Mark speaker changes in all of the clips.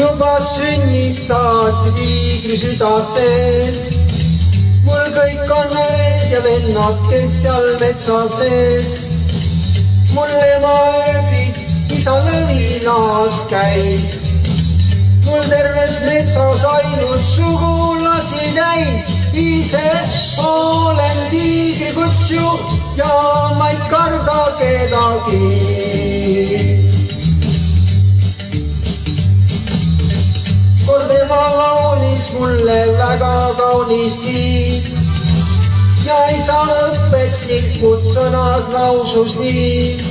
Speaker 1: Juba sünnist saati tiigri süda sees. Mul kõik on need ja vennad, kes seal metsa sees. Mul ema ööbid, isa lõvinas käis. Mul terves metsas ainult sugulasi täis. Ise olen tiigrikutsu ja ma ei karda kedagi. Kord ema laulis mulle väga kaunist hiid ja isa õpetlikud sõnad lausus nii.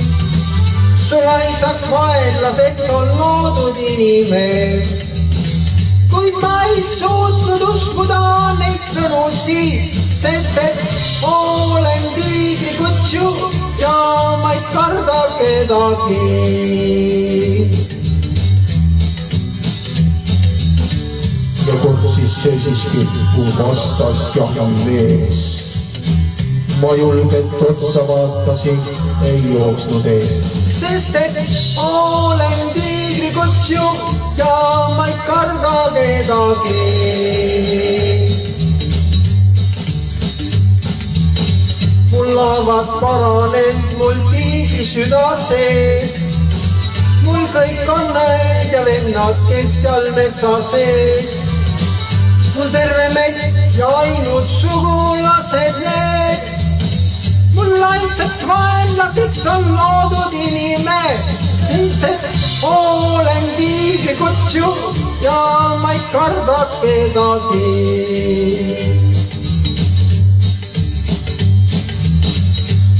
Speaker 1: Sul ainsaks vaenlaseks on loodud inimene, kuid ma ei suutnud uskuda neid sõnu siis, sest et olen tiigrikutsu ja ma ei karda kedagi.
Speaker 2: Ja kord siis seisiski mu vastas jahimees. Ma julgelt otsa vaatasin, ei jooksnud ees.
Speaker 1: Sest et olen tiigrikutsu ja ma ei karda kedagi. Mul laavad paranenud, mul tiigri süda sees. Mul kõik on need ja vennad, kes seal metsa sees. Mul terve mets ja ainult sugulased need. Mul ainsaks vaenlaseks on loodud inimene, sest et olen tiigrikutsu ja ma ei karda kedagi.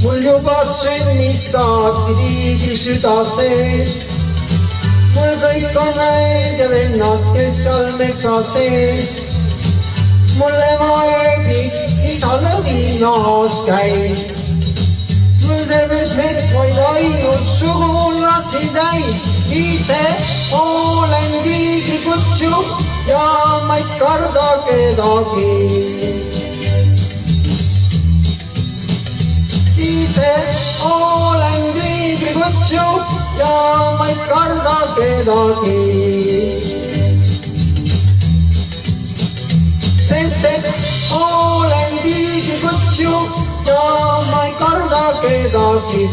Speaker 1: Mul juba sünnist saati tiigri süda sees. Mul kõik on need ja vennad, kes seal metsa sees. Mul ema ööbid, isa lõvinas käis. Mul terves mets vaid ainult sugulasi täis. Ise olen tiigrikutsu ja ma ei karda kedagi. Ise olen tiigrikutsu ja ma ei karda kedagi. Sest et olen tiigrikutsu ja ma ei karda kedagi.